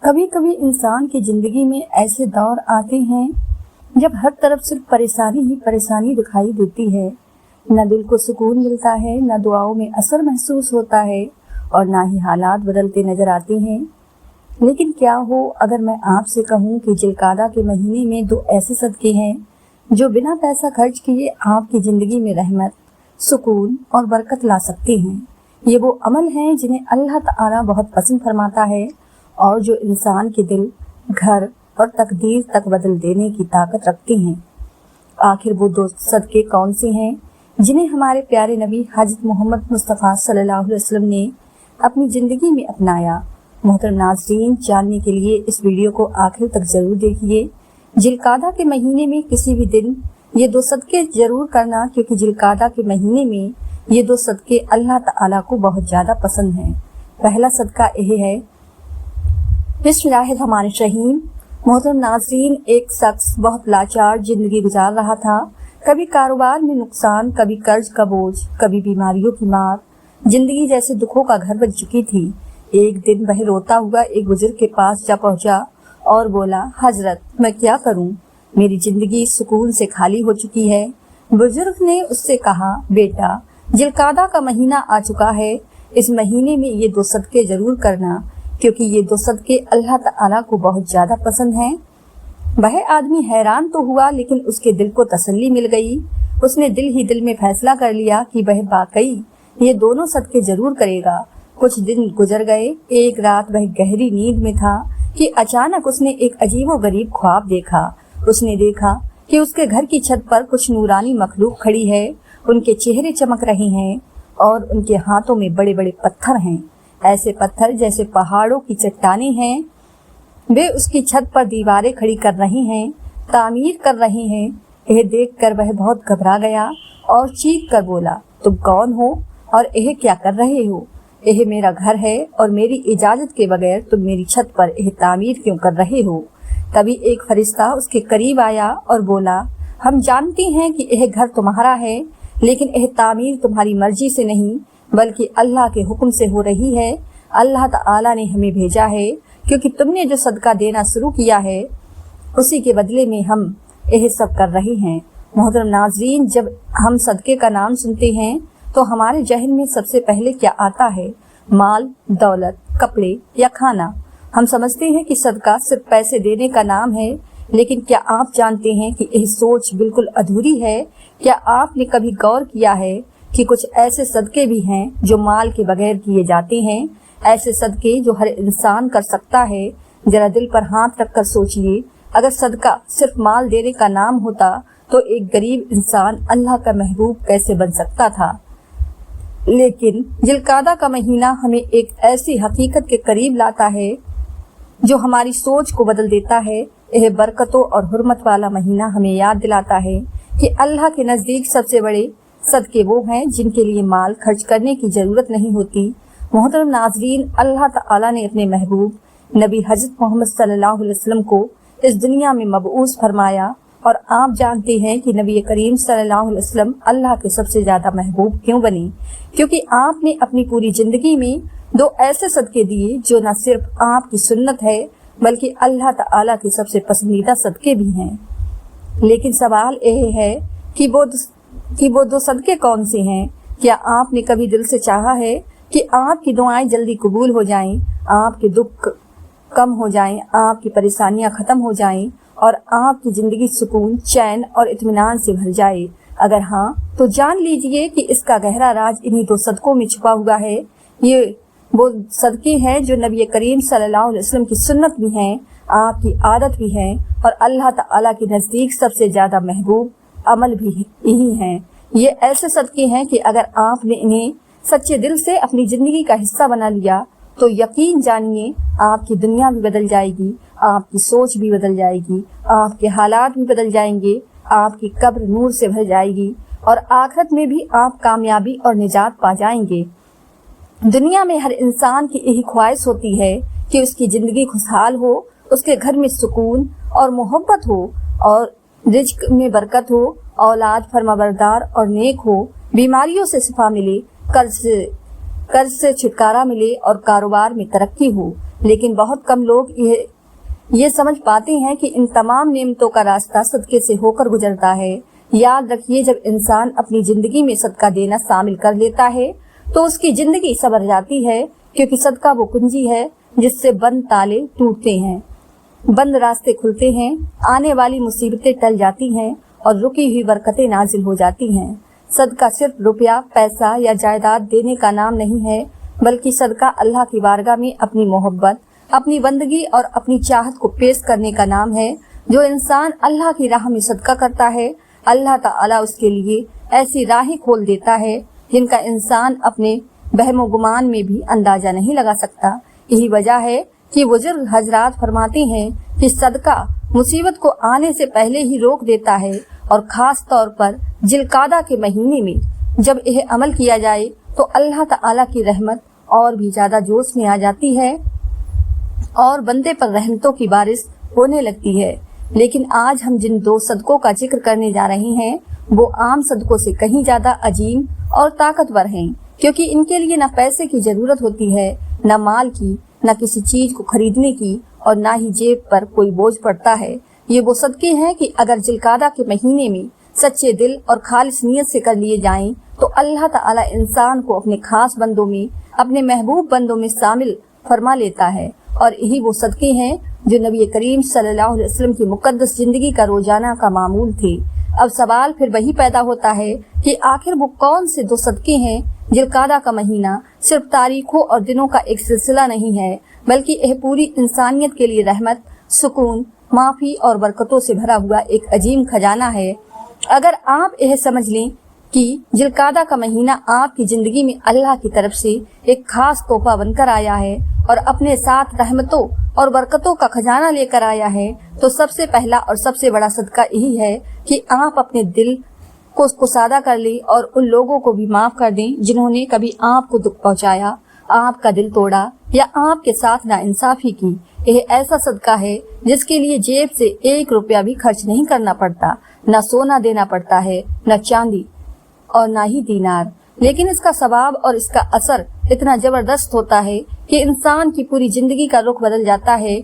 कभी कभी इंसान की जिंदगी में ऐसे दौर आते हैं जब हर तरफ सिर्फ परेशानी ही परेशानी दिखाई देती है। न दिल को सुकून मिलता है, न दुआओं में असर महसूस होता है और ना ही हालात बदलते नजर आते हैं। लेकिन क्या हो अगर मैं आपसे कहूँ कि जिलकादा के महीने में दो ऐसे सदके हैं जो बिना पैसा खर्च किए आपकी जिंदगी में रहमत, सुकून और बरकत ला सकते हैं। ये वो अमल हैं जिन्हें अल्लाह ताला बहुत पसंद फरमाता है और जो इंसान के दिल, घर और तकदीर तक बदल देने की ताकत रखते हैं। आखिर वो दो सदके कौन से हैं जिन्हें हमारे प्यारे नबी हज़रत मोहम्मद मुस्तफ़ा सल्लल्लाहु अलैहि वसल्लम ने अपनी ज़िंदगी में अपनाया? मोहतरम नाज़रीन, जानने के लिए इस वीडियो को आखिर तक ज़रूर देखिए। जिलकादा के महीने में किसी भी दिन ये दो सदके ज़रूर करना, क्योंकि जिलकादा के महीने में ये दो सदके अल्लाह ताला को बहुत ज़्यादा पसंद हैं। पहला सदका यह है। बिस्मिल्लाहिर्रहमानिर्रहीम। मोहतरम नाज़रीन, एक शख्स बहुत लाचार जिंदगी गुजार रहा था। कभी कारोबार में नुकसान, कभी कर्ज का बोझ, कभी बीमारियों की मार, जिंदगी जैसे दुखों का घर बन चुकी थी। एक दिन वह रोता हुआ एक बुजुर्ग के पास जा पहुंचा और बोला, हजरत, मैं क्या करूं? मेरी जिंदगी सुकून से खाली हो चुकी है। बुजुर्ग ने उससे कहा, बेटा, जिलकादा का महीना आ चुका है। इस महीने में ये दो सदके जरूर करना, क्योंकि ये दो सदके अल्लाह ताला को बहुत ज्यादा पसंद हैं। वह आदमी हैरान तो हुआ, लेकिन उसके दिल को तसल्ली मिल गई। उसने दिल ही दिल में फैसला कर लिया कि वह वाकई ये दोनों सदके जरूर करेगा। कुछ दिन गुजर गए। एक रात वह गहरी नींद में था कि अचानक उसने एक अजीबोगरीब ख्वाब देखा। उसने देखा कि उसके घर की छत पर कुछ नूरानी मखलूक खड़ी है। उनके चेहरे चमक रहे हैं और उनके हाथों में बड़े बड़े पत्थर हैं, ऐसे पत्थर जैसे पहाड़ों की चट्टानें हैं। वे उसकी छत पर दीवारें खड़ी कर रहे हैं, तामीर कर रहे हैं। यह देखकर वह बहुत घबरा गया और चीख कर बोला, तुम कौन हो और यह क्या कर रहे हो? यह मेरा घर है और मेरी इजाजत के बगैर तुम मेरी छत पर यह तामीर क्यों कर रहे हो? तभी एक फरिश्ता उसके करीब आया और बोला, हम जानते हैं कि यह घर तुम्हारा है, लेकिन यह तामीर तुम्हारी मर्जी से नहीं बल्कि अल्लाह के हुक्म से हो रही है। अल्लाह ताला ने हमें भेजा है, क्योंकि तुमने जो सदका देना शुरू किया है उसी के बदले में हम यह सब कर रहे हैं। मोहतरम नाज़रीन, जब हम सदके का नाम सुनते हैं तो हमारे जहन में सबसे पहले क्या आता है? माल, दौलत, कपड़े या खाना। हम समझते हैं कि सदका सिर्फ पैसे देने का नाम है, लेकिन क्या आप जानते हैं कि यह सोच बिल्कुल अधूरी है? क्या आपने कभी गौर किया है कि कुछ ऐसे सदके भी हैं जो माल के बगैर किए जाते हैं, ऐसे सदके जो हर इंसान कर सकता है? जरा दिल पर हाथ रखकर सोचिए, अगर सदका सिर्फ माल देने का नाम होता तो एक गरीब इंसान अल्लाह का महबूब कैसे बन सकता था। लेकिन जिलकादा का महीना हमें एक ऐसी हकीकत के करीब लाता है जो हमारी सोच को बदल देता है। यह बरकतों और हुर्मत वाला महीना हमें याद दिलाता है कि अल्लाह के नजदीक सबसे बड़े सदके वो हैं जिनके लिए माल खर्च करने की जरूरत नहीं होती। मोहतरम नाज़रीन, अल्लाह ताला ने अपने महबूब नबी हज़रत मोहम्मद सल्लल्लाहु अलैहि वसल्लम को इस दुनिया में मबऊस फरमाया। और आप जानते हैं कि नबी करीम सल्लल्लाहु अलैहि वसल्लम अल्लाह के सबसे ज्यादा महबूब क्यों बने? क्योंकि आपने अपनी पूरी जिंदगी में दो ऐसे सदके दिए जो न सिर्फ आपकी सुन्नत है बल्कि अल्लाह ताला के सबसे पसंदीदा सदके भी हैं। लेकिन सवाल यह है कि वो दो सदके कौन से हैं? क्या आपने कभी दिल से चाहा है कि आपकी दुआएं जल्दी कबूल हो जाएं, आपके दुख कम हो जाएं, आपकी परेशानियां खत्म हो जाएं और आपकी जिंदगी सुकून, चैन और इत्मीनान से भर जाए? अगर हाँ, तो जान लीजिए कि इसका गहरा राज इन्हीं दो सदकों में छुपा हुआ है। ये वो सदके हैं जो नबी करीम सल्लल्लाहु अलैहि वसल्लम की सुन्नत भी हैं, आपकी आदत भी है और अल्लाह ताला के नजदीक सबसे ज्यादा महबूब अमल भी यही हैं। ये ऐसे सदके हैं कि अगर आपने इन्हें सच्चे दिल से अपनी जिंदगी का हिस्सा बना लिया तो यकीन जानिए आपकी दुनिया भी बदल जाएगी, आपकी सोच भी बदल जाएगी, आपके हालात भी बदल जाएंगे, आपकी कब्र नूर से भर जाएगी और आखिरत में भी आप कामयाबी और निजात पा जाएंगे। दुनिया में हर इंसान की यही ख्वाहिश होती है कि उसकी जिंदगी खुशहाल हो, उसके घर में सुकून और मोहब्बत हो और रिज्क में बरकत हो, औलाद फरमाबरदार और नेक हो, बीमारियों से शिफा मिले, कर्ज से छुटकारा मिले और कारोबार में तरक्की हो। لیکن بہت کم لوگ یہ سمجھ پاتے ہیں کہ ان تمام نعمتوں کا راستہ صدقے سے ہو کر گزرتا ہے۔ یاد رکھیے، جب انسان اپنی زندگی میں صدقہ دینا شامل کر لیتا ہے تو اس کی زندگی سنور جاتی ہے، کیونکہ صدقہ وہ کنجی ہے جس سے بند تالے ٹوٹتے ہیں، بند راستے کھلتے ہیں، آنے والی مصیبتیں ٹل جاتی ہیں اور رکی ہوئی برکتیں نازل ہو جاتی ہیں۔ صدقہ صرف روپیہ، پیسہ یا جائیداد دینے کا نام نہیں ہے، بلکہ صدقہ اللہ کی بارگاہ میں اپنی محبت، اپنی بندگی اور اپنی چاہت کو پیش کرنے کا نام ہے۔ جو انسان اللہ کی راہ میں صدقہ کرتا ہے، اللہ تعالیٰ اس کے لیے ایسی راہیں کھول دیتا ہے جن کا انسان اپنے بہم و گمان میں بھی اندازہ نہیں لگا سکتا۔ یہی وجہ ہے کہ بزرگ حضرات فرماتے ہیں کہ صدقہ مصیبت کو آنے سے پہلے ہی روک دیتا ہے، اور خاص طور پر ذوالقعدہ کے مہینے میں جب یہ عمل کیا جائے تو اللہ تعالیٰ کی رحمت اور بھی زیادہ جوش میں آ جاتی ہے اور بندے پر رحمتوں کی بارش ہونے لگتی ہے۔ لیکن آج ہم جن دو صدقوں کا ذکر کرنے جا رہے ہیں وہ عام صدقوں سے کہیں زیادہ عظیم اور طاقتور ہیں، کیونکہ ان کے لیے نہ پیسے کی ضرورت ہوتی ہے، نہ مال کی، نہ کسی چیز کو خریدنے کی، اور نہ ہی جیب پر کوئی بوجھ پڑتا ہے۔ یہ وہ صدقے ہیں کہ اگر ذوالقعدہ کے مہینے میں سچے دل اور خالص نیت سے کر لیے جائیں تو اللہ تعالیٰ انسان کو اپنے خاص بندوں میں، اپنے محبوب بندوں میں شامل فرما لیتا ہے، اور یہی وہ صدقے ہیں جو نبی کریم صلی اللہ علیہ وسلم کی مقدس زندگی کا روزانہ کا معمول تھے۔ اب سوال پھر وہی پیدا ہوتا ہے کہ آخر وہ کون سے دو صدقے ہیں؟ ذوالقعدہ کا مہینہ صرف تاریخوں اور دنوں کا ایک سلسلہ نہیں ہے، بلکہ یہ پوری انسانیت کے لیے رحمت، سکون، معافی اور برکتوں سے بھرا ہوا ایک عظیم خزانہ ہے۔ اگر آپ یہ سمجھ لیں کہ ذوالقعدہ کا مہینہ آپ کی زندگی میں اللہ کی طرف سے ایک خاص تحفہ بن کر آیا ہے اور اپنے ساتھ رحمتوں اور برکتوں کا خزانہ لے کر آیا ہے، تو سب سے پہلا اور سب سے بڑا صدقہ یہی ہے کہ آپ اپنے دل کو سادہ کر لیں اور ان لوگوں کو بھی معاف کر دیں جنہوں نے کبھی آپ کو دکھ پہنچایا، آپ کا دل توڑا یا آپ کے ساتھ ناانصافی کی۔ یہ ایسا صدقہ ہے جس کے لیے جیب سے 1 روپیہ بھی خرچ نہیں کرنا پڑتا، نہ سونا دینا پڑتا ہے، نہ چاندی اور نہ ہی دینار، لیکن اس کا ثواب اور اس کا اثر اتنا زبردست ہوتا ہے کہ انسان کی پوری زندگی کا رخ بدل جاتا ہے۔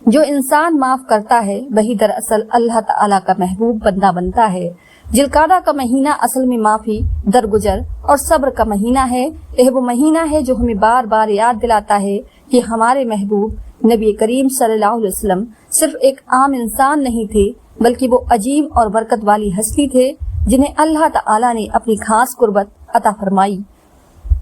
جو انسان معاف کرتا ہے وہی دراصل اللہ تعالیٰ کا محبوب بندہ بنتا ہے۔ ذوالقعدہ کا مہینہ اصل میں معافی، درگزر اور صبر کا مہینہ ہے۔ یہ وہ مہینہ ہے جو ہمیں بار بار یاد دلاتا ہے کہ ہمارے محبوب نبی کریم صلی اللہ علیہ وسلم صرف ایک عام انسان نہیں تھے، بلکہ وہ عظیم اور برکت والی ہستی تھے جنہیں اللہ تعالیٰ نے اپنی خاص قربت عطا فرمائی،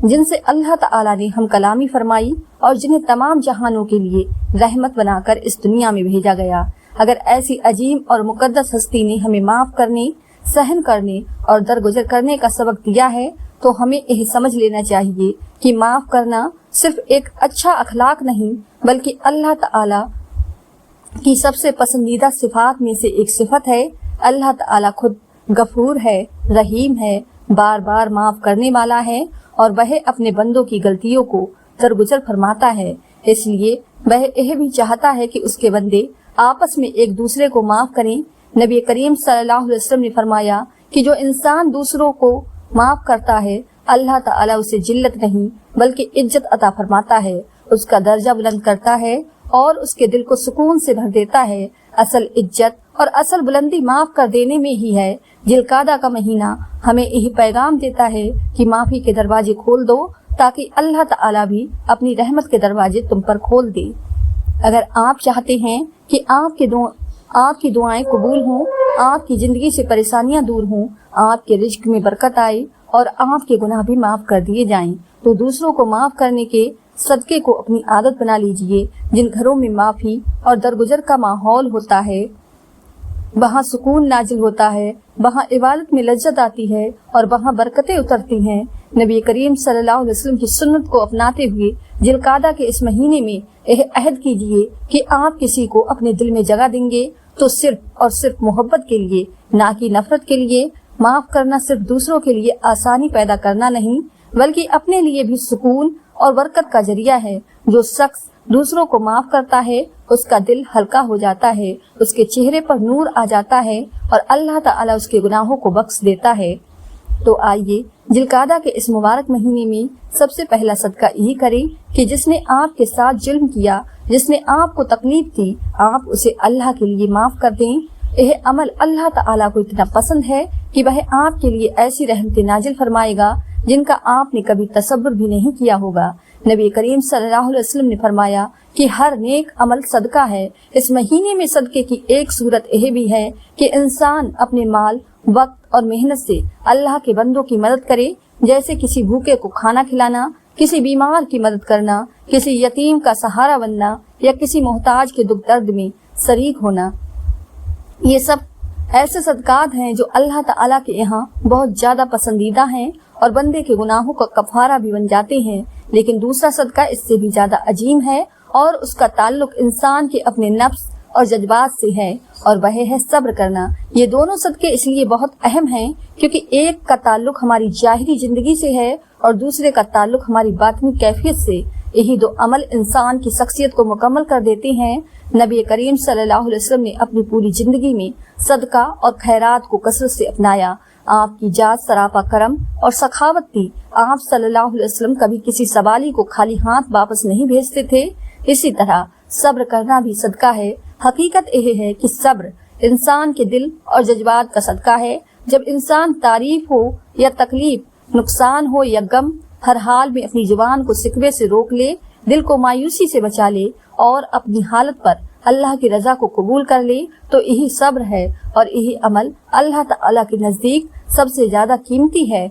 جن سے اللہ تعالیٰ نے ہم کلامی فرمائی اور جنہیں تمام جہانوں کے لیے رحمت بنا کر اس دنیا میں بھیجا گیا۔ اگر ایسی عظیم اور مقدس ہستی نے ہمیں معاف کرنے، سہن کرنے اور درگزر کرنے کا سبق دیا ہے تو ہمیں یہ سمجھ لینا چاہیے کہ معاف کرنا صرف ایک اچھا اخلاق نہیں، بلکہ اللہ تعالیٰ کی سب سے پسندیدہ صفات میں سے ایک صفت ہے۔ اللہ تعالیٰ خود غفور ہے، رحیم ہے، بار بار معاف کرنے والا ہے، اور وہ اپنے بندوں کی غلطیوں کو درگزر فرماتا ہے۔ اس لیے وہ یہ بھی چاہتا ہے کہ اس کے بندے آپس میں ایک دوسرے کو معاف کریں۔ نبی کریم صلی اللہ علیہ وسلم نے فرمایا کہ جو انسان دوسروں کو معاف کرتا ہے اللہ تعالیٰ اسے ذلت نہیں بلکہ عزت عطا فرماتا ہے، اس کا درجہ بلند کرتا ہے اور اس کے دل کو سکون سے بھر دیتا ہے۔ اصل عزت اور اصل بلندی معاف کر دینے میں ہی ہے۔ ذوالقعدہ کا مہینہ ہمیں یہی پیغام دیتا ہے کہ معافی کے دروازے کھول دو تاکہ اللہ تعالیٰ بھی اپنی رحمت کے دروازے تم پر کھول دے۔ اگر آپ چاہتے ہیں کہ آپ کی دعائیں قبول ہوں، آپ کی زندگی سے پریشانیاں دور ہوں، آپ کے رزق میں برکت آئے اور آپ کے گناہ بھی معاف کر دیے جائیں، تو دوسروں کو معاف کرنے کے صدقے کو اپنی عادت بنا لیجئے۔ جن گھروں میں معافی اور درگزر کا ماحول ہوتا ہے وہاں سکون نازل ہوتا ہے، وہاں عبادت میں لذت آتی ہے اور وہاں برکتیں اترتی ہیں۔ نبی کریم صلی اللہ علیہ وسلم کی سنت کو اپناتے ہوئے ذوالقعدہ کے اس مہینے میں یہ عہد کیجئے کہ آپ کسی کو اپنے دل میں جگہ دیں گے تو صرف اور صرف محبت کے لیے، نہ کہ نفرت کے لیے۔ معاف کرنا صرف دوسروں کے لیے آسانی پیدا کرنا نہیں بلکہ اپنے لیے بھی سکون اور برکت کا ذریعہ ہے۔ جو شخص دوسروں کو معاف کرتا ہے اس کا دل ہلکا ہو جاتا ہے، اس کے چہرے پر نور آ جاتا ہے اور اللہ تعالیٰ اس کے گناہوں کو بخش دیتا ہے۔ تو آئیے जिलकादा के इस मुबारक महीने में सबसे पहला सदका यही करें कि जिसने आपके साथ जुल्म किया, जिसने आपको तकलीफ दी, आप उसे अल्लाह के लिए माफ कर दें। यह अमल अल्लाह ताला को इतना पसंद है कि वह आपके लिए ऐसी रहमतें नाजिल फरमाएगा जिनका आपने कभी तसव्वुर भी नहीं किया होगा। नबी करीम सल्लल्लाहु अलैहि वसल्लम ने फरमाया कि हर नेक अमल सदका है। इस महीने में सदके की एक सूरत यह भी है कि इंसान अपने माल, वक्त और मेहनत से अल्लाह के बंदों की मदद करे, जैसे किसी भूखे को खाना खिलाना, किसी बीमार की मदद करना, किसी यतीम का सहारा बनना या किसी मोहताज के दुख दर्द में शरीक होना। ये सब ऐसे सदकात हैं जो अल्लाह ताला के यहाँ बहुत ज्यादा पसंदीदा हैं और बंदे के गुनाहों का कफारा भी बन जाते हैं। लेकिन दूसरा सदका इससे भी ज्यादा अजीम है और उसका ताल्लुक इंसान के अपने नफ्स और जज्बात से है और वह है सब्र करना। ये दोनों सदके इसलिए बहुत अहम हैं क्योंकि एक का ताल्लुक हमारी जाहिरी जिंदगी से है और दूसरे का ताल्लुक हमारी बातिनी कैफियत से। यही दो अमल इंसान की शख्सियत को मुकम्मल कर देते हैं। नबी करीम सल्लल्लाहु अलैहि वसल्लम ने अपनी पूरी जिंदगी में सदका और खैरात को कसरत से अपनाया। आपकी जात सरापा करम और सखावत थी। आप सल्लल्लाहु अलैहि वसल्लम कभी किसी सवाली को खाली हाथ वापस नहीं भेजते थे। इसी तरह सब्र करना भी सदका है। हकीकत यह है कि सब्र इंसान के दिल और जज्बात का सदका है। जब इंसान तारीफ हो या तकलीफ, नुकसान हो या गम, हर हाल में अपनी जुबान को सिकवे से रोक ले, दिल को मायूसी से बचा ले और अपनी हालत पर अल्लाह की रजा को कबूल कर ले, तो यही सब्र है और यही अमल अल्लाह ताला के नजदीक सबसे ज्यादा कीमती है।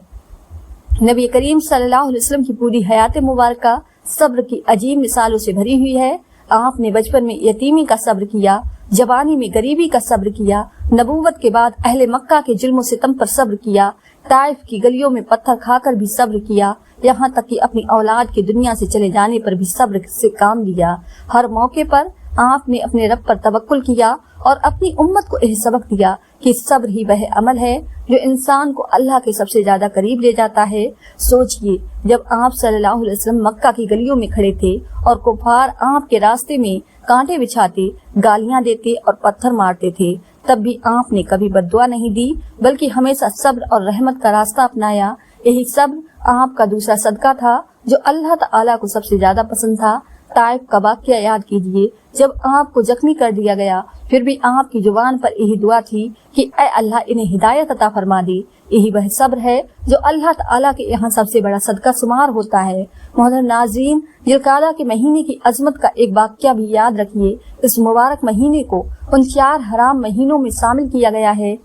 नबी करीम सल्लल्लाहु अलैहि वसल्लम की पूरी हयात मुबारका सब्र की अजीम मिसालों से भरी हुई है। आपने बचपन में यतीमी का सब्र किया, जवानी में गरीबी का सब्र किया, नबूवत के बाद अहले मक्का के जुल्म सितम पर सब्र किया, ताइफ की गलियों में पत्थर खाकर भी सब्र किया, यहाँ तक कि अपनी औलाद के दुनिया से चले जाने पर भी सब्र से काम लिया। हर मौके पर आपने अपने रब पर तवक्कुल किया और अपनी उम्मत को यह सबक दिया कि सब्र ही वह अमल है जो इंसान को अल्लाह के सबसे ज्यादा करीब ले जाता है। सोचिए, जब आप सल्लल्लाहु अलैहि वसल्लम मक्का की गलियों में खड़े थे और कुफार आपके रास्ते में कांटे बिछाते, गालियां देते और पत्थर मारते थे, तब भी आपने कभी बद्दुआ नहीं दी, बल्कि हमेशा सब्र और रहमत का रास्ता अपनाया। यही सब्र आपका दूसरा सदका था जो अल्लाह ताला को सबसे ज्यादा पसंद था। ताइफ का वाक़या याद कीजिए, जब आपको जख्मी कर दिया गया, फिर भी आपकी जुबान पर यही दुआ थी कि ऐ अल्लाह इन्हें हिदायत अता फरमा दे। यही वह सब्र है जो अल्लाह ताला के यहाँ सबसे बड़ा सदका शुमार होता है। मोहतरम नाज़रीन, जिलकादा के महीने की अजमत का एक वाक़या भी याद रखिए। इस मुबारक महीने को उन 4 हराम महीनों में शामिल किया गया है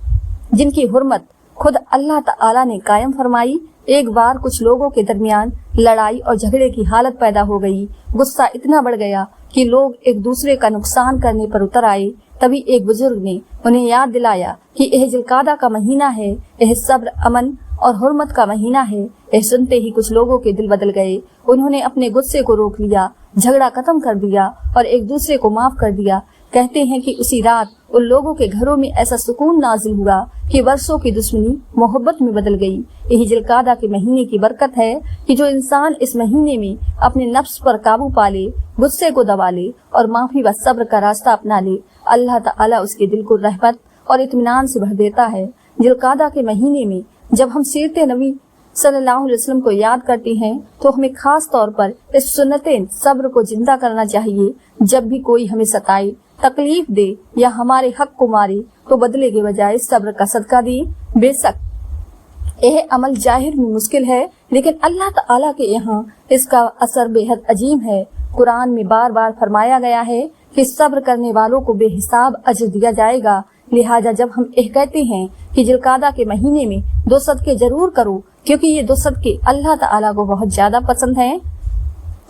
जिनकी हुर्मत खुद अल्लाह ताला ने कायम फरमाई। एक बार कुछ लोगों के दरमियान लड़ाई और झगड़े की हालत पैदा हो गई। गुस्सा इतना बढ़ गया कि लोग एक दूसरे का नुकसान करने पर उतर आए। तभी एक बुजुर्ग ने उन्हें याद दिलाया कि यह जिलकादा का महीना है, यह सब्र, अमन और हुर्मत का महीना है। यह सुनते ही कुछ लोगों के दिल बदल गए। उन्होंने अपने गुस्से को रोक लिया, झगड़ा खत्म कर दिया और एक दूसरे को माफ कर दिया। कहते हैं कि उसी रात उन लोगों के घरों में ऐसा सुकून नाजिल हुआ कि वर्षों की दुश्मनी मोहब्बत में बदल गई। यही जिलकादा के महीने की बरकत है कि जो इंसान इस महीने में अपने नफ्स पर काबू पा ले, गुस्से को दबा ले और माफी व सब्र का रास्ता अपना ले, अल्लाह ताला उसके दिल को रहमत और इत्मीनान से भर देता है। जिलकादा के महीने में जब हम सीरत नबी सल्लल्लाहु अलैहि वसल्लम को याद करते हैं तो हमें खास तौर पर इस सुन्नते सब्र को जिंदा करना चाहिए। जब भी कोई हमें सताए, तकलीफ दे या हमारे हक को मारे, तो बदले के बजाय सब्र का सदका दे। बेशक यह अमल जाहिर में मुश्किल है, लेकिन अल्लाह ताला के यहाँ इसका असर बेहद अजीम है। कुरान में बार बार फरमाया गया है कि सब्र करने वालों को बेहिसाब अजर दिया जाएगा। लिहाजा जब हम यह कहते हैं कि जिलकादा के महीने में 2 सदके जरूर करो, क्योंकि ये 2 सदके अल्लाह ताला को बहुत ज्यादा पसंद हैं,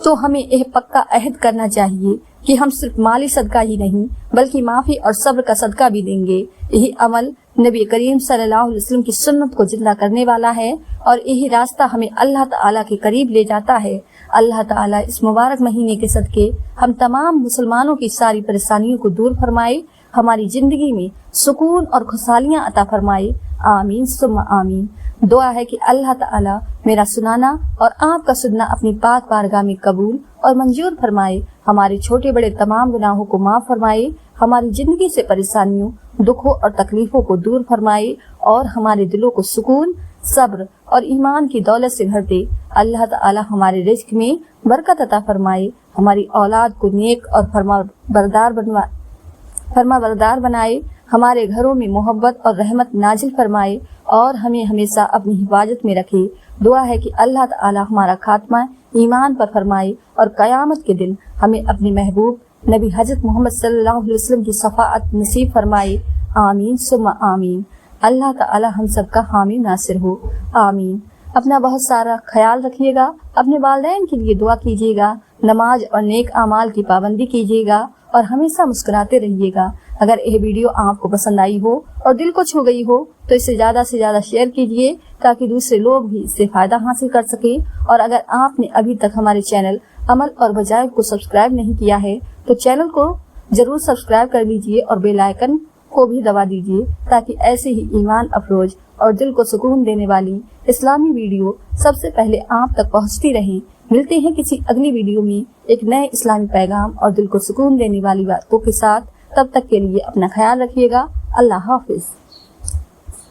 तो हमें यह पक्का अहद करना चाहिए कि हम सिर्फ माली सदका ही नहीं बल्कि माफी और सब्र का सदका भी देंगे। यही अमल नबी करीम सल्लल्लाहु अलैहि वसल्लम की सुन्नत को जिंदा करने वाला है और यही रास्ता हमें अल्लाह ताला के करीब ले जाता है। अल्लाह ताला इस मुबारक महीने के सदके हम तमाम मुसलमानों की सारी परेशानियों को दूर फरमाए, हमारी जिंदगी में सुकून और खुशहालियां अता फरमाए। आमीन सुम्मा आमीन। दुआ है कि अल्लाह ताला मेरा सुनाना और आपका सुनना अपनी पाक बारगाह में कबूल और मंजूर फरमाए, हमारे छोटे बड़े तमाम गुनाहों को माफ फरमाए, हमारी जिंदगी से परेशानियों, दुखों और तकलीफों को दूर फरमाए और हमारे दिलों को सुकून, صبر اور ایمان کی دولت سے بھر دے۔ اللہ تعالی ہمارے رزق میں برکت عطا فرمائے، ہماری اولاد کو نیک اور فرما بردار بنائے، ہمارے گھروں میں محبت اور رحمت نازل فرمائے اور ہمیں ہمیشہ اپنی حفاظت میں رکھے۔ دعا ہے کہ اللہ تعالی ہمارا خاتمہ ایمان پر فرمائے اور قیامت کے دن ہمیں اپنے محبوب نبی حضرت محمد صلی اللہ علیہ وسلم کی شفاعت نصیب فرمائے۔ آمین ثم آمین۔ اللہ تعالی ہم سب کا حامی ناصر ہو، آمین۔ اپنا بہت سارا خیال رکھیے گا، اپنے والدین کے لیے دعا کیجیے گا، نماز اور نیک اعمال کی پابندی کیجیے گا اور ہمیشہ مسکراتے رہیے گا۔ اگر یہ ویڈیو آپ کو پسند آئی ہو اور دل کو چھو گئی ہو تو اسے زیادہ سے زیادہ شیئر کیجیے تاکہ دوسرے لوگ بھی اس سے فائدہ حاصل کر سکیں۔ اور اگر آپ نے ابھی تک ہمارے چینل عمل اور بجائب کو سبسکرائب نہیں کیا ہے تو چینل کو ضرور سبسکرائب کر لیجیے اور بیل آئیکن کو بھی دبا دیجیے تاکہ ایسے ہی ایمان افروز اور دل کو سکون دینے والی اسلامی ویڈیو سب سے پہلے آپ تک پہنچتی رہیں۔ ملتے ہیں کسی اگلی ویڈیو میں ایک نئے اسلامی پیغام اور دل کو سکون دینے والی باتوں کے ساتھ۔ تب تک کے لیے اپنا خیال رکھیے گا۔ اللہ حافظ۔